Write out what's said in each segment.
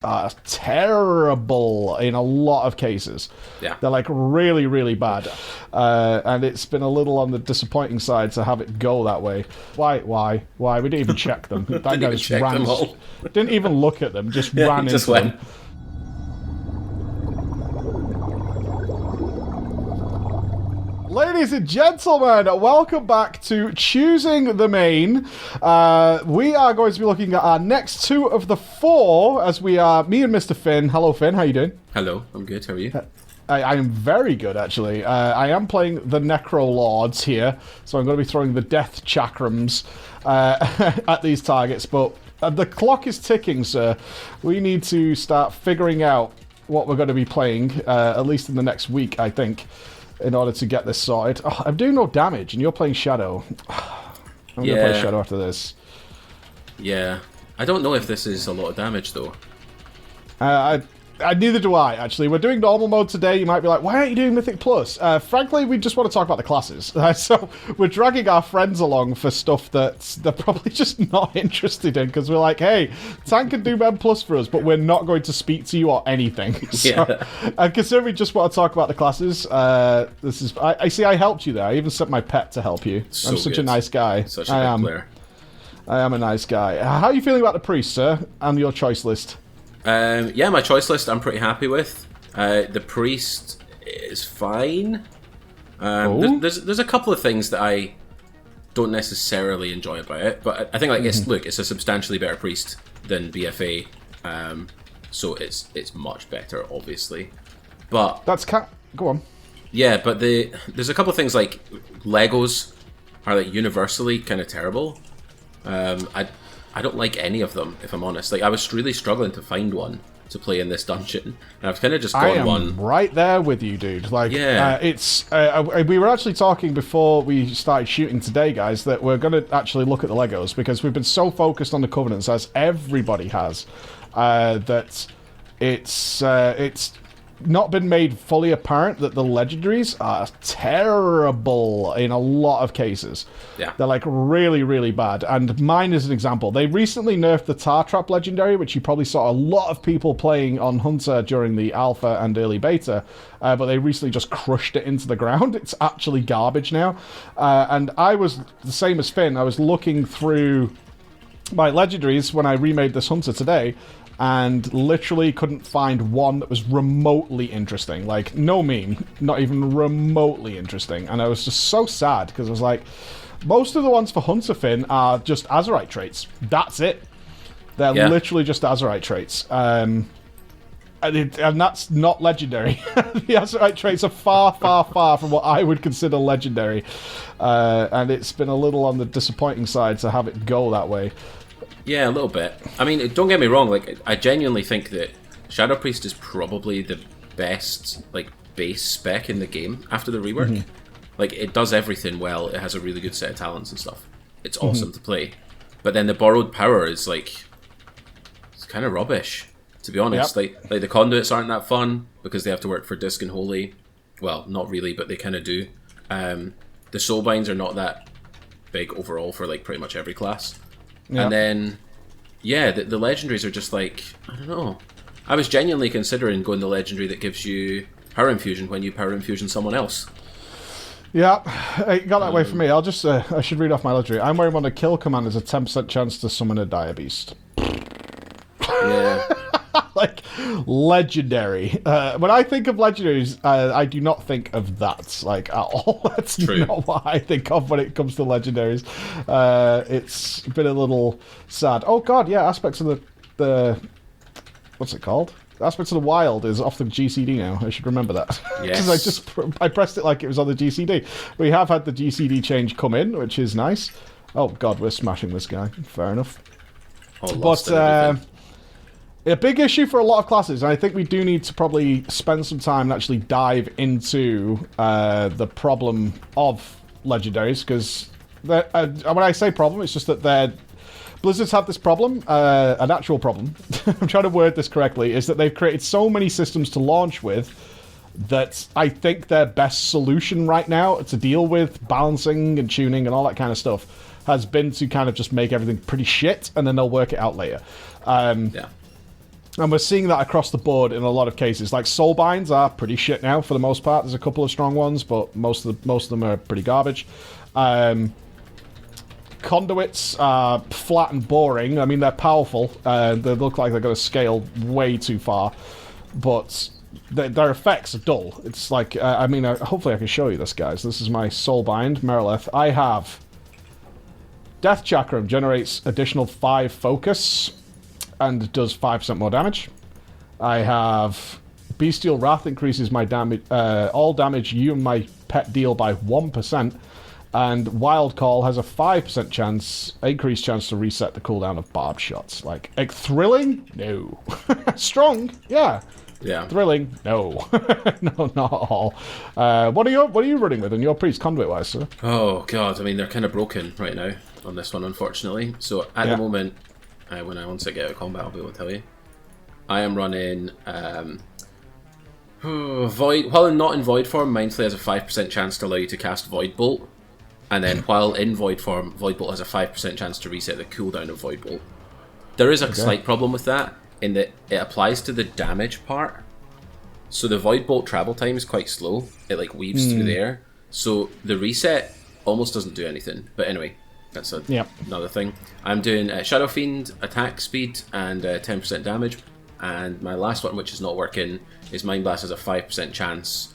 are terrible in a lot of cases. Yeah. They're like really, really bad. And it's been a little on the disappointing side to have it go that way. Why? We didn't even check them. That Didn't guy even just check ran. them all. Didn't even look at them, just ran just into went. them. Ladies and gentlemen, welcome back to Choosing the Main. We are going to be looking at our next two of the four, as we are, me and Mr. Finn. Hello, Finn. How you doing? Hello, I'm good. How are you? I am very good, actually. I am playing the Necro Lords here, so I'm going to be throwing the Death Chakrams at these targets, but the clock is ticking, sir. We need to start figuring out what we're going to be playing, at least in the next week, I think, in order to get this sorted. Oh, I'm doing no damage, and you're playing Shadow. I'm going to play Shadow after this. Yeah. I don't know if this is a lot of damage, though. Neither do I, actually. We're doing normal mode today. You might be like, why aren't you doing Mythic Plus? Frankly, we just want to talk about the classes. So we're dragging our friends along for stuff that they're probably just not interested in, because we're like, hey, Tank can do Men Plus for us, but we're not going to speak to you or anything. So, and considering we just want to talk about the classes, this is... I see I helped you there. I even sent my pet to help you. I'm such a nice guy. Such a good player. I am a nice guy. How are you feeling about the Priest, sir, and your choice list? Yeah, my choice list I'm pretty happy with. The Priest is fine. There's a couple of things that I don't necessarily enjoy about it, but I think it's a substantially better Priest than BFA, so it's much better, obviously. But go on. Yeah, but there's a couple of things like Legos are like universally kind of terrible. I don't like any of them, if I'm honest. Like, I was really struggling to find one to play in this dungeon, and I've kind of just gone one. Right there with you, dude. Like, yeah. We were actually talking before we started shooting today, guys, that we're going to actually look at the Legos, because we've been so focused on the Covenants, as everybody has, that it's not been made fully apparent that the legendaries are terrible in a lot of cases. Yeah. They're like really, really bad. And mine is an example. They recently nerfed the Tar Trap legendary, which you probably saw a lot of people playing on Hunter during the alpha and early beta, but they recently just crushed it into the ground. It's actually garbage now. And I was the same as Finn. I was looking through my legendaries when I remade this Hunter today, and literally couldn't find one that was remotely interesting. Like, no meme, not even remotely interesting. And I was just so sad, because I was like, most of the ones for Hunter Finn are just Azerite traits. That's it. They're literally just Azerite traits. And that's not legendary. The Azerite traits are far, far, far from what I would consider legendary. And it's been a little on the disappointing side to have it go that way. Yeah, a little bit. I mean, don't get me wrong, like, I genuinely think that Shadow Priest is probably the best, like, base spec in the game after the rework. Like, it does everything well, it has a really good set of talents and stuff. It's awesome to play. But then the borrowed power is, like, it's kind of rubbish, to be honest. Like the conduits aren't that fun, because they have to work for Disc and Holy. Well, not really, but they kind of do. The soulbinds are not that big overall for, like, pretty much every class. Yep. And then, yeah, the legendaries are just like, I don't know. I was genuinely considering going the legendary that gives you power infusion when you power infusion someone else. Yeah, it got that way for me. I'll just, I should read off my legendary. I'm wearing one to kill command is a 10% chance to summon a dire beast. Yeah. Like, legendary. When I think of legendaries, I do not think of that, like, at all. That's not what I think of when it comes to legendaries. It's been a little sad. Oh god, yeah, aspects of the what's it called? Aspects of the Wild is off the GCD now. I should remember that. Yes. Because I pressed it like it was on the GCD. We have had the GCD change come in, which is nice. Oh god, we're smashing this guy. Fair enough. But a big issue for a lot of classes, and I think we do need to probably spend some time and actually dive into the problem of legendaries, because when I say problem, it's just that Blizzards have this problem, an actual problem. I'm trying to word this correctly, is that they've created so many systems to launch with that I think their best solution right now to deal with balancing and tuning and all that kind of stuff has been to kind of just make everything pretty shit, and then they'll work it out later. And we're seeing that across the board in a lot of cases. Like soulbinds are pretty shit now for the most part. There's a couple of strong ones, but most of them are pretty garbage. Conduits are flat and boring. I mean, they're powerful. They look like they're going to scale way too far, but their effects are dull. It's like, hopefully I can show you this, guys. This is my soulbind, Merilith. I have Death Chakram, generates additional 5 focus and does 5% more damage. I have Bestial Wrath, increases my damage, all damage you and my pet deal by 1%. And Wild Call has a 5% increased chance to reset the cooldown of barbed shots. Like thrilling? No. Strong? Yeah. Yeah. Thrilling? No. No, not at all. What are you running with in your priest conduit wise, sir? Oh god, I mean they're kind of broken right now on this one, unfortunately. So at the moment, once I get out of combat, I'll be able to tell you. I am running Void. While not in Void form, Mindfully has a 5% chance to allow you to cast Void Bolt. And then while in Void form, Void Bolt has a 5% chance to reset the cooldown of Void Bolt. There is a slight problem with that, in that it applies to the damage part. So the Void Bolt travel time is quite slow. It like weaves through the air. So the reset almost doesn't do anything. But anyway, that's another thing. I'm doing Shadow Fiend, attack speed, and 10% damage. And my last one, which is not working, is Mind Blast has a 5% chance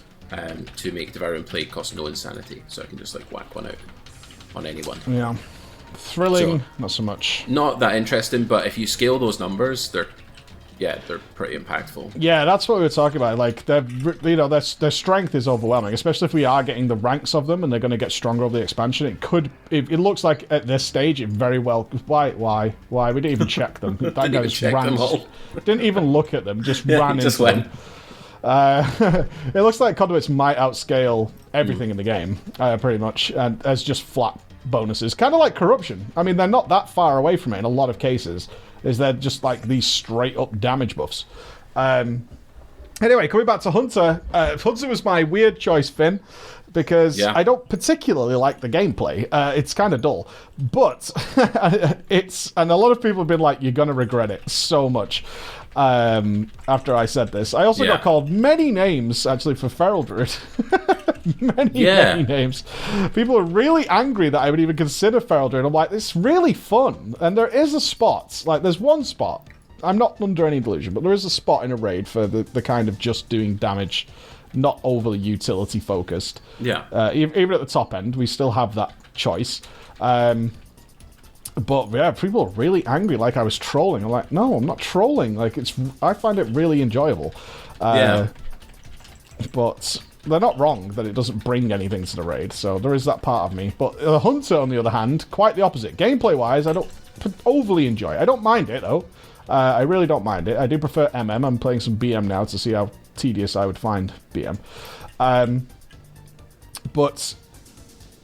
to make Devouring Plague cost no insanity. So I can just like whack one out on anyone. Yeah. Thrilling, so, not so much. Not that interesting, but if you scale those numbers, they're pretty impactful. Yeah, that's what we were talking about. Like, their strength is overwhelming, especially if we are getting the ranks of them, and they're going to get stronger over the expansion. It looks like at this stage, it very well. Why? We didn't even check them. That guy just ran. Didn't even look at them. Just ran into them. It looks like Conduits might outscale everything in the game, pretty much, and as just flat bonuses. Kind of like Corruption. I mean, they're not that far away from it in a lot of cases. Is they're just like these straight up damage buffs. Anyway, coming back to Hunter. Hunter was my weird choice, Finn, because I don't particularly like the gameplay. It's kind of dull, but and a lot of people have been like, "You're gonna regret it so much." After I said this, I also got called many names actually for Feral Druid. many names. People are really angry that I would even consider Feral Druid. I'm like, it's really fun, and there is a spot. Like, there's one spot. I'm not under any delusion, but there is a spot in a raid for the kind of just doing damage, not overly utility focused. Yeah. Even at the top end, we still have that choice. But yeah, people are really angry, like I was trolling. I'm like, no, I'm not trolling. Like, I find it really enjoyable. But they're not wrong that it doesn't bring anything to the raid, so there is that part of me. But the Hunter, on the other hand, quite the opposite. Gameplay-wise, I don't overly enjoy it. I don't mind it, though. I really don't mind it. I do prefer MM. I'm playing some BM now to see how tedious I would find BM. But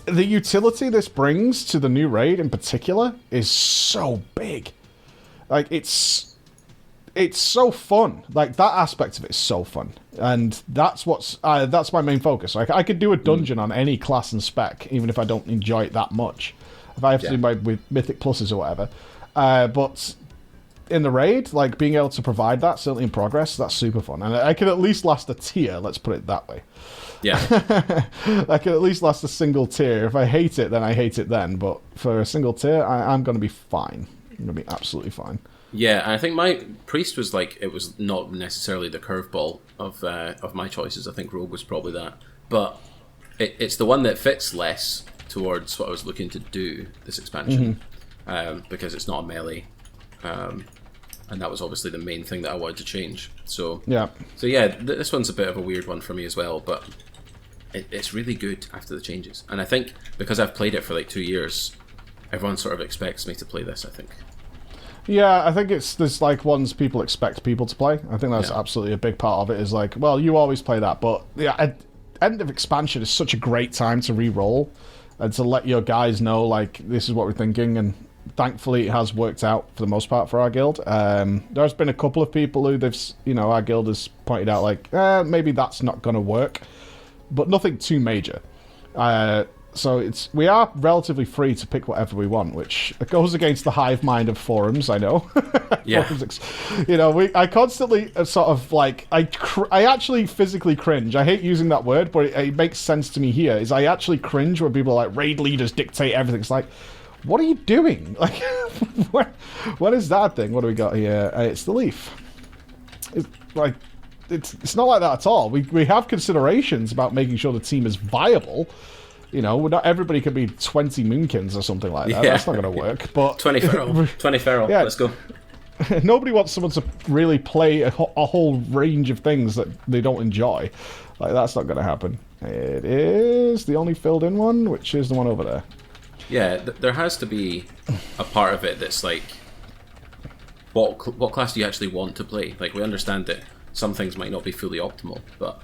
the utility this brings to the new raid in particular is so big. Like, it's so fun. Like, that aspect of it is so fun. And that's my main focus. Like, I could do a dungeon on any class and spec, even if I don't enjoy it that much. If I have to do my with Mythic Pluses or whatever. But in the raid, like, being able to provide that, certainly in progress, that's super fun. And I could at least last a tier, let's put it that way. Yeah. I could at least last a single tier. If I hate it, then I hate it then. But for a single tier, I'm going to be fine. I'm going to be absolutely fine. Yeah, and I think my Priest was like, it was not necessarily the curveball of my choices. I think Rogue was probably that. But it's the one that fits less towards what I was looking to do this expansion. Because it's not a melee. And that was obviously the main thing that I wanted to change. So this one's a bit of a weird one for me as well, but it's really good after the changes. And I think because I've played it for like 2 years, everyone sort of expects me to play this, I think. Yeah, I think there's like ones people expect people to play. I think that's absolutely a big part of it, is like, well, you always play that, but end of expansion is such a great time to re-roll and to let your guys know, like, this is what we're thinking. And thankfully, it has worked out for the most part for our guild. There's been a couple of people who our guild has pointed out, like, maybe that's not going to work, but nothing too major. we are relatively free to pick whatever we want, which goes against the hive mind of forums. I know. Yeah. I constantly sort of like I actually physically cringe. I hate using that word, but it makes sense to me here. Is I actually cringe when people are like raid leaders dictate everything. It's like, what are you doing? Like, what is that thing? What do we got here? It's the leaf. It's not like that at all. We have considerations about making sure the team is viable. Not everybody could be 20 Moonkins or something like that. Yeah. That's not going to work. But 20 feral. 20 feral. Yeah. Let's go. Nobody wants someone to really play a whole range of things that they don't enjoy. Like, that's not going to happen. It is the only filled in one, which is the one over there. Yeah, there has to be a part of it that's like, what class do you actually want to play? Like, we understand that some things might not be fully optimal, but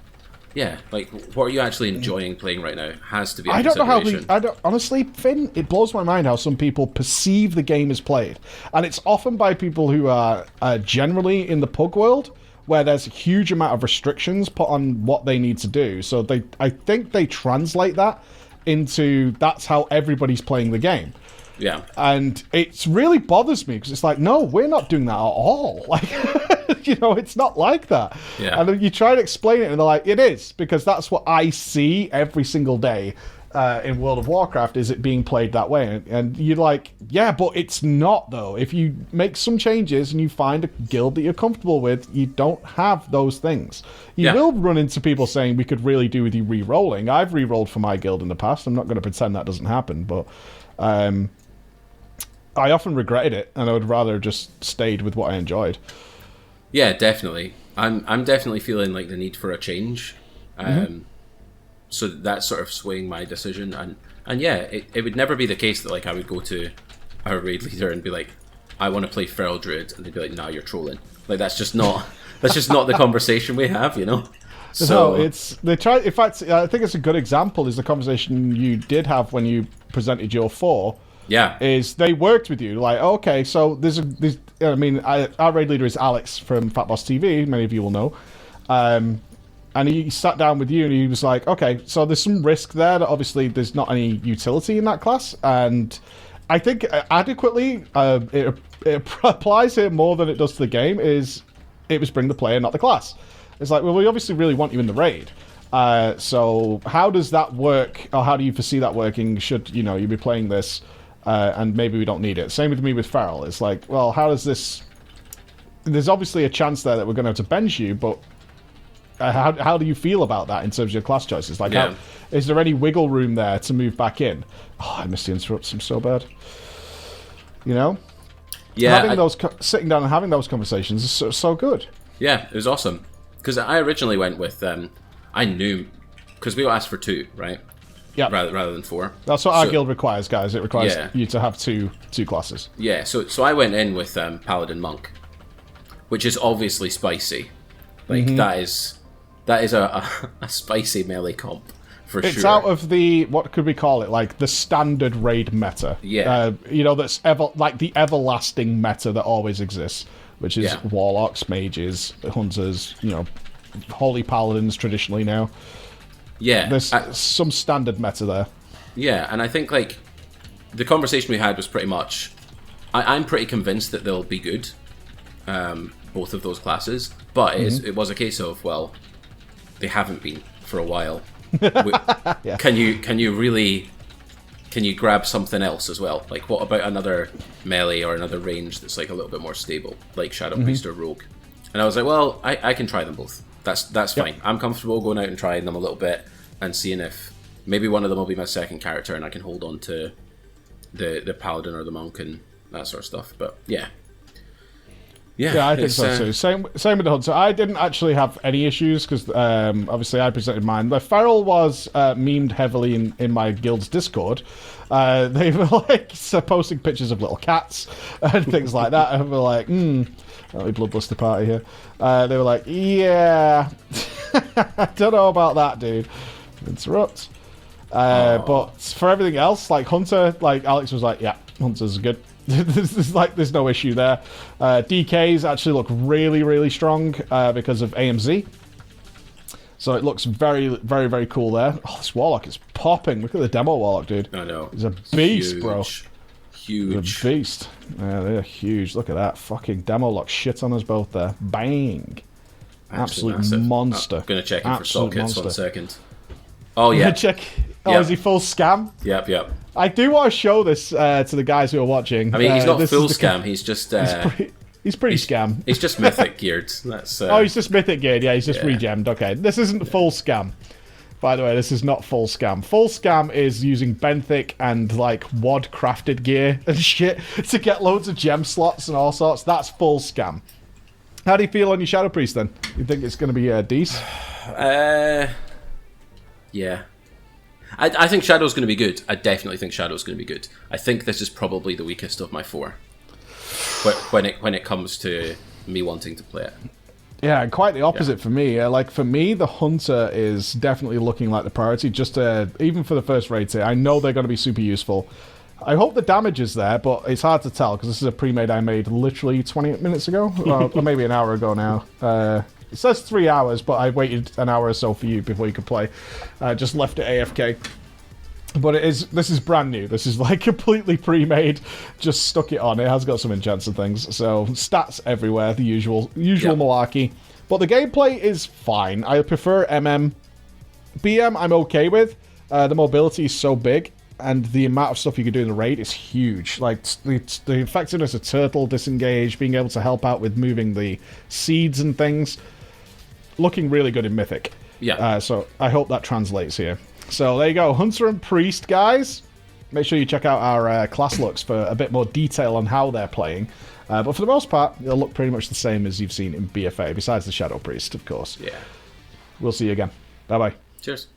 yeah, like, what are you actually enjoying playing right now has to be a consideration. Honestly, Finn, it blows my mind how some people perceive the game as played. And it's often by people who are generally in the pug world, where there's a huge amount of restrictions put on what they need to do. So I think they translate that into that's how everybody's playing the game. Yeah. And it really bothers me, because it's like, no, we're not doing that at all. Like, it's not like that. Yeah. And you try to explain it, and they're like, it is, because that's what I see every single day in World of Warcraft, is it being played that way. And you're like, yeah, but it's not, though. If you make some changes and you find a guild that you're comfortable with, you don't have those things. You will run into people saying, we could really do with you re-rolling. I've re-rolled for my guild in the past. I'm not going to pretend that doesn't happen, but I often regretted it, and I would rather have just stayed with what I enjoyed. Yeah, definitely. I'm definitely feeling like the need for a change. So that's sort of swaying my decision. And yeah, it would never be the case that like I would go to our raid leader and be like, I want to play Feral Druid, and they'd be like, nah, you're trolling. Like, that's just not the conversation we have, So no, they try. In fact, I think it's a good example is the conversation you did have when you presented your 4. Yeah, is they worked with you like, okay, so our raid leader is Alex from Fat Boss TV, many of you will know, and he sat down with you and he was like, okay, so there's some risk there that obviously there's not any utility in that class, and I think adequately it applies here more than it does to the game. Is it was bring the player, not the class. It's like, well, we obviously really want you in the raid. So how does that work, or how do you foresee that working? Should you be playing this? And maybe we don't need it. Same with me with Feral. It's like, well, how does this... There's obviously a chance there that we're going to have to bench you, but how do you feel about that in terms of your class choices? Like, is there any wiggle room there to move back in? Oh, I missed the interrupts. I'm so bad. Yeah. Sitting down and having those conversations is so good. Yeah, it was awesome. Because I originally went with... I knew... Because we asked for 2, right? Yeah. Rather than 4. That's what our guild requires, guys. It requires you to have two classes. Yeah, so I went in with Paladin Monk, which is obviously spicy. Like, that is a spicy melee comp, for sure. It's out of the, what could we call it, like, the standard raid meta. Yeah. That's the everlasting meta that always exists, which is warlocks, mages, hunters, holy paladins traditionally now. Yeah. There's some standard meta there. Yeah, and I think, like, the conversation we had was pretty much... I'm pretty convinced that they'll be good, both of those classes, but it was a case of, well, they haven't been for a while. Yeah. Can you grab something else as well? Like, what about another melee or another range that's, like, a little bit more stable, like Shadow Priest or Rogue? And I was like, well, I can try them both. That's fine. I'm comfortable going out and trying them a little bit and seeing if maybe one of them will be my second character and I can hold on to the paladin or the monk and that sort of stuff. But yeah, I think so too. Same with the hunter. I didn't actually have any issues because obviously I presented mine. The feral was memed heavily in my guild's Discord. They were like posting pictures of little cats and things like that, and we're like, bloodluster party here. They were like, yeah, I don't know about that, dude. Interrupt. But for everything else, like Hunter, like Alex was like, yeah, Hunter's good. There's no issue there. DKs actually look really, really strong because of AMZ. So it looks very, very, very cool there. Oh, this Warlock is popping. Look at the demo Warlock, dude. I know. He's a beast, huge. bro. Huge. He's a beast. Yeah, they're huge. Look at that. Fucking demo lock shit on us both there. Bang. Absolute massive. monster. I'm going to check him for Absolute sockets monster. 1 second. Oh, yeah. Check. Oh, Yep. is he full scam? Yep. I do want to show this to the guys who are watching. I mean, he's not this full is the scam. He's just... He's pretty scam. He's just mythic geared. That's. Oh, he's just mythic geared. Yeah, he's just Yeah. regemmed. Okay, this isn't full scam. By the way, this is not full scam. Full scam is using benthic and like WOD crafted gear and shit to get loads of gem slots and all sorts. That's full scam. How do you feel on your Shadow Priest then? You think it's going to be decent? Yeah. I think Shadow's going to be good. I definitely think Shadow's going to be good. I think this is probably the weakest of my 4. When it comes to me wanting to play it. Yeah, quite the opposite for me. Like, for me, the Hunter is definitely looking like the priority, just even for the first raid tier. I know they're going to be super useful. I hope the damage is there, but it's hard to tell, because this is a pre-made I made literally 20 minutes ago, or maybe an hour ago now. It says 3 hours, but I waited an hour or so for you before you could play. Just left it AFK. But this is brand new. This is like completely pre-made. Just stuck it on. It has got some enchants and things. So stats everywhere, the usual malarkey. But the gameplay is fine. I prefer MM. BM I'm okay with. The mobility is so big, and the amount of stuff you can do in the raid is huge. Like the effectiveness of turtle disengage, being able to help out with moving the seeds and things, looking really good in Mythic. Yeah. So I hope that translates here. So there you go, Hunter and Priest, guys. Make sure you check out our class looks for a bit more detail on how they're playing. But for the most part, they'll look pretty much the same as you've seen in BFA, besides the Shadow Priest, of course. Yeah. We'll see you again. Bye-bye. Cheers.